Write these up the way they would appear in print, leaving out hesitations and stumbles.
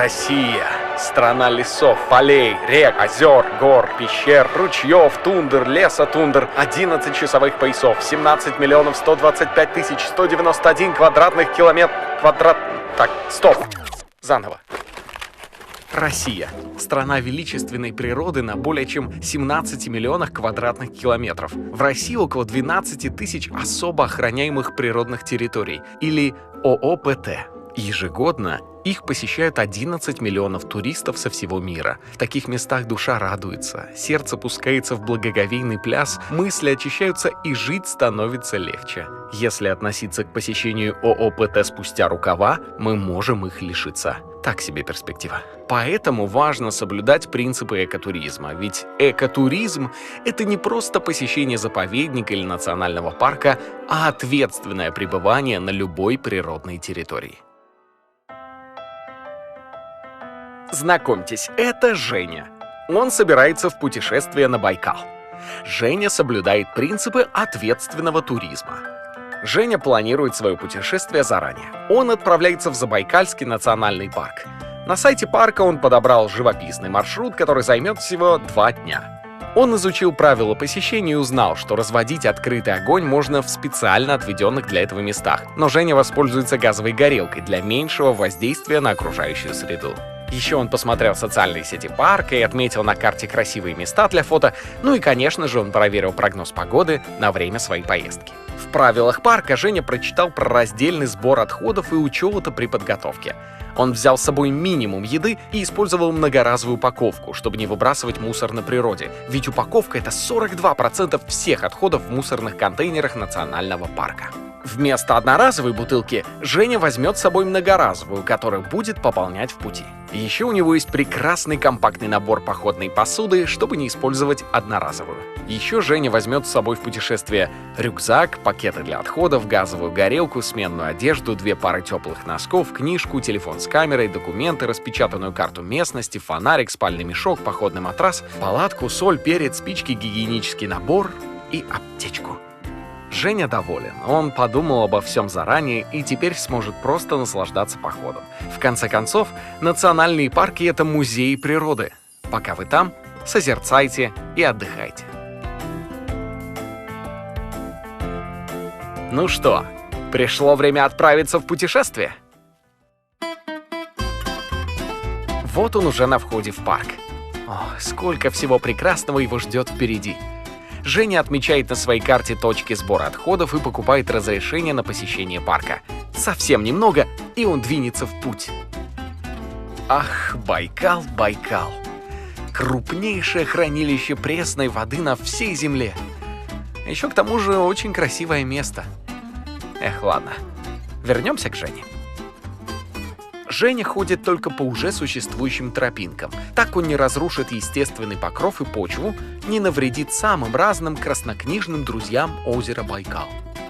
Россия. Страна лесов, полей, рек, озер, гор, пещер, ручьев, тундр, леса, тундр. 11 часовых поясов, 17 миллионов 125 тысяч 191 квадратных километров. Так, стоп. Заново. Россия. Страна величественной природы на более чем 17 миллионах квадратных километров. В России около 12 тысяч особо охраняемых природных территорий, или ООПТ. Ежегодно их посещают 11 миллионов туристов со всего мира. В таких местах душа радуется, сердце пускается в благоговейный пляс, мысли очищаются и жить становится легче. Если относиться к посещению ООПТ спустя рукава, мы можем их лишиться. Так себе перспектива. Поэтому важно соблюдать принципы экотуризма, ведь экотуризм — это не просто посещение заповедника или национального парка, а ответственное пребывание на любой природной территории. Знакомьтесь, это Женя. Он собирается в путешествие на Байкал. Женя соблюдает принципы ответственного туризма. Женя планирует свое путешествие заранее. Он отправляется в Забайкальский национальный парк. На сайте парка он подобрал живописный маршрут, который займет всего 2 дня. Он изучил правила посещения и узнал, что разводить открытый огонь можно в специально отведенных для этого местах, но Женя воспользуется газовой горелкой для меньшего воздействия на окружающую среду. Еще он посмотрел социальные сети парка и отметил на карте красивые места для фото, ну и, конечно же, он проверил прогноз погоды на время своей поездки. В правилах парка Женя прочитал про раздельный сбор отходов и учет при подготовке. Он взял с собой минимум еды и использовал многоразовую упаковку, чтобы не выбрасывать мусор на природе, ведь упаковка — это 42% всех отходов в мусорных контейнерах национального парка. Вместо одноразовой бутылки Женя возьмет с собой многоразовую, которую будет пополнять в пути. Еще у него есть прекрасный компактный набор походной посуды, чтобы не использовать одноразовую. Еще Женя возьмет с собой в путешествие рюкзак, пакеты для отходов, газовую горелку, сменную одежду, 2 пары теплых носков, книжку, телефон с камерой, документы, распечатанную карту местности, фонарик, спальный мешок, походный матрас, палатку, соль, перец, спички, гигиенический набор и аптечку. Женя доволен. Он подумал обо всем заранее и теперь сможет просто наслаждаться походом. В конце концов, национальные парки — это музеи природы. Пока вы там, созерцайте и отдыхайте. Ну что, пришло время отправиться в путешествие? Вот он уже на входе в парк. Ох, сколько всего прекрасного его ждет впереди. Женя отмечает на своей карте точки сбора отходов и покупает разрешение на посещение парка. Совсем немного, и он двинется в путь. Ах, Байкал, Байкал. Крупнейшее хранилище пресной воды на всей земле. Еще к тому же очень красивое место. Эх, ладно. Вернемся к Жене. Женя ходит только по уже существующим тропинкам. Так он не разрушит естественный покров и почву, не навредит самым разным краснокнижным друзьям озера Байкал.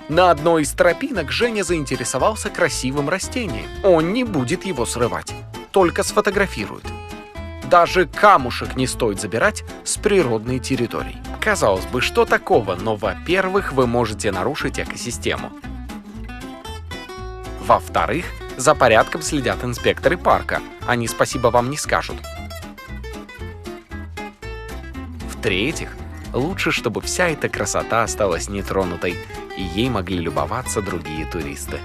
На одной из тропинок Женя заинтересовался красивым растением. Он не будет его срывать, только сфотографирует. Даже камушек не стоит забирать с природной территории. Казалось бы, что такого, но, во-первых, вы можете нарушить экосистему. Во-вторых, за порядком следят инспекторы парка. Они спасибо вам не скажут. В-третьих, лучше, чтобы вся эта красота осталась нетронутой, и ей могли любоваться другие туристы.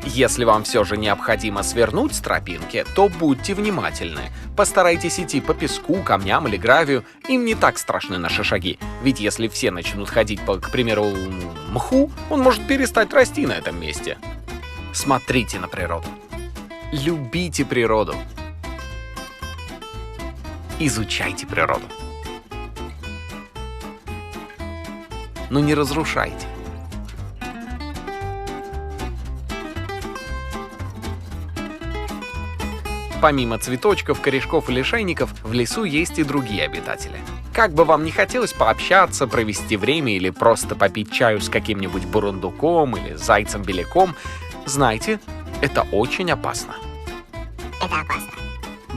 Если вам все же необходимо свернуть с тропинки, то будьте внимательны. Постарайтесь идти по песку, камням или гравию. Им не так страшны наши шаги. Ведь если все начнут ходить по, к примеру, мху, он может перестать расти на этом месте. Смотрите на природу. Любите природу. Изучайте природу. Но не разрушайте. Помимо цветочков, корешков и лишайников, в лесу есть и другие обитатели. Как бы вам ни хотелось пообщаться, провести время или просто попить чаю с каким-нибудь бурундуком или зайцем-беляком, знайте, это очень опасно. Это опасно.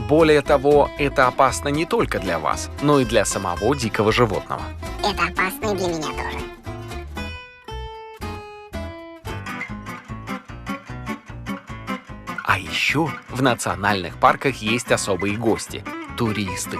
Более того, это опасно не только для вас, но и для самого дикого животного. Это опасно и для меня тоже. А еще еще в национальных парках есть особые гости – туристы.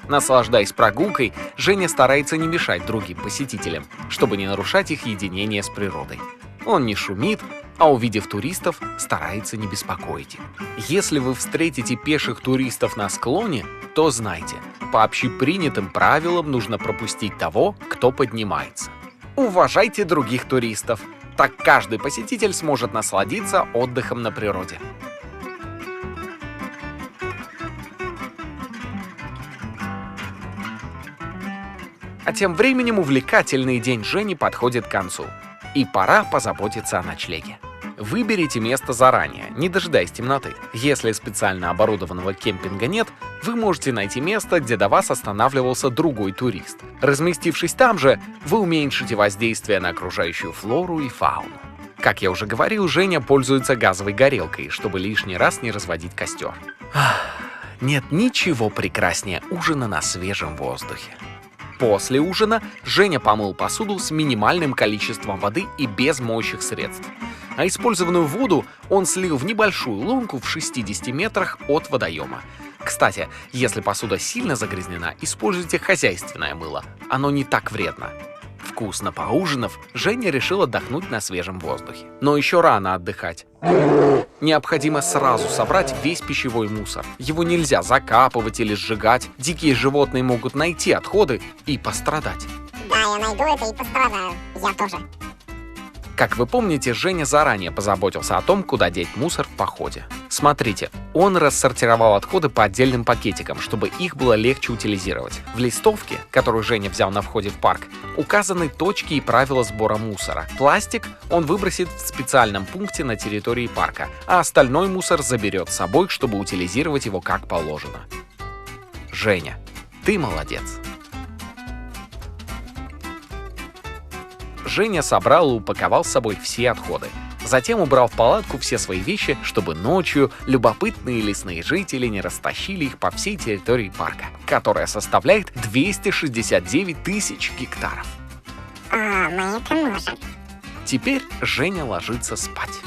Наслаждаясь прогулкой, Женя старается не мешать другим посетителям, чтобы не нарушать их единение с природой. Он не шумит, а увидев туристов, старается не беспокоить их. Если вы встретите пеших туристов на склоне, то знайте, по общепринятым правилам нужно пропустить того, кто поднимается. Уважайте других туристов, так каждый посетитель сможет насладиться отдыхом на природе. А тем временем увлекательный день Жени подходит к концу, и пора позаботиться о ночлеге. Выберите место заранее, не дожидаясь темноты. Если специально оборудованного кемпинга нет, вы можете найти место, где до вас останавливался другой турист. Разместившись там же, вы уменьшите воздействие на окружающую флору и фауну. Как я уже говорил, Женя пользуется газовой горелкой, чтобы лишний раз не разводить костер. Нет ничего прекраснее ужина на свежем воздухе. После ужина Женя помыл посуду с минимальным количеством воды и без моющих средств. А использованную воду он слил в небольшую лунку в 60 метрах от водоема. Кстати, если посуда сильно загрязнена, используйте хозяйственное мыло. Оно не так вредно. Вкусно поужинав, Женя решил отдохнуть на свежем воздухе. Но еще рано отдыхать. Необходимо сразу собрать весь пищевой мусор. Его нельзя закапывать или сжигать. Дикие животные могут найти отходы и пострадать. Да, я найду это и пострадаю. Я тоже. Как вы помните, Женя заранее позаботился о том, куда деть мусор в походе. Смотрите, он рассортировал отходы по отдельным пакетикам, чтобы их было легче утилизировать. В листовке, которую Женя взял на входе в парк, указаны точки и правила сбора мусора. Пластик он выбросит в специальном пункте на территории парка, а остальной мусор заберет с собой, чтобы утилизировать его как положено. Женя, ты молодец. Женя собрал и упаковал с собой все отходы. Затем убрал в палатку все свои вещи, чтобы ночью любопытные лесные жители не растащили их по всей территории парка, которая составляет 269 тысяч гектаров. Мы это можем. Теперь Женя ложится спать.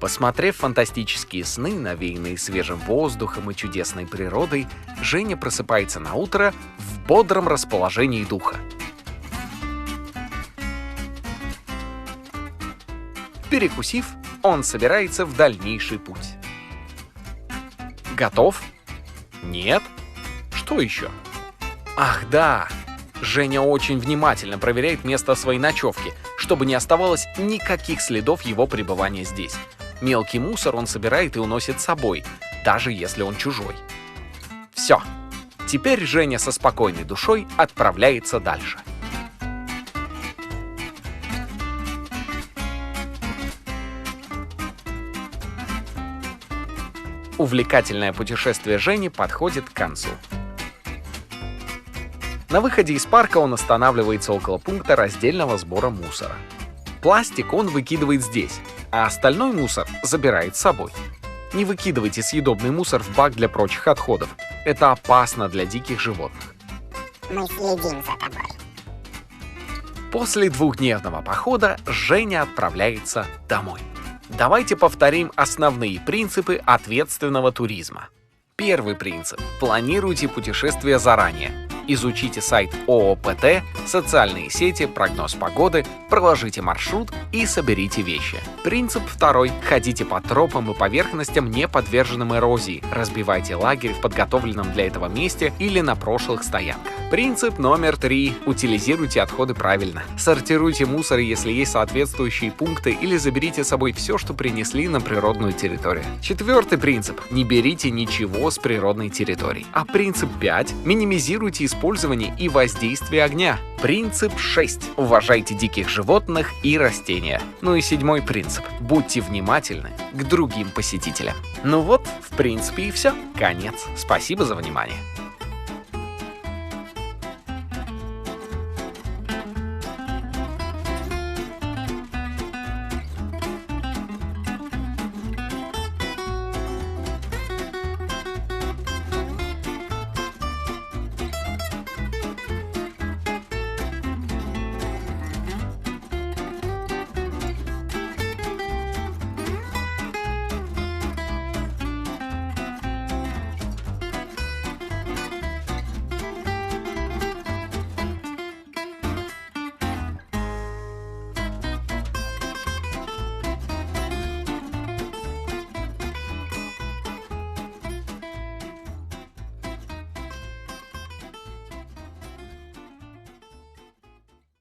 Посмотрев фантастические сны, навеянные свежим воздухом и чудесной природой, Женя просыпается на утро в бодром расположении духа. Перекусив, он собирается в дальнейший путь. Готов? Нет? Что еще? Ах да! Женя очень внимательно проверяет место своей ночевки, чтобы не оставалось никаких следов его пребывания здесь. Мелкий мусор он собирает и уносит с собой, даже если он чужой. Все. Теперь Женя со спокойной душой отправляется дальше. Увлекательное путешествие Жени подходит к концу. На выходе из парка он останавливается около пункта раздельного сбора мусора. Пластик он выкидывает здесь, а остальной мусор забирает с собой. Не выкидывайте съедобный мусор в бак для прочих отходов. Это опасно для диких животных. Мы следим за тобой. После двухдневного похода Женя отправляется домой. Давайте повторим основные принципы ответственного туризма. Первый принцип. Планируйте путешествие заранее. Изучите сайт ООПТ, социальные сети, прогноз погоды, проложите маршрут и соберите вещи. Принцип второй. Ходите по тропам и поверхностям, не подверженным эрозии. Разбивайте лагерь в подготовленном для этого месте или на прошлых стоянках. Принцип номер 3. Утилизируйте отходы правильно. Сортируйте мусор, если есть соответствующие пункты, или заберите с собой все, что принесли на природную территорию. Четвертый принцип. Не берите ничего с природной территории. А принцип 5. Минимизируйте использование и воздействие огня. Принцип 6. Уважайте диких животных и растения. Ну и седьмой принцип. Будьте внимательны к другим посетителям. Ну вот, в принципе, и все. Конец. Спасибо за внимание.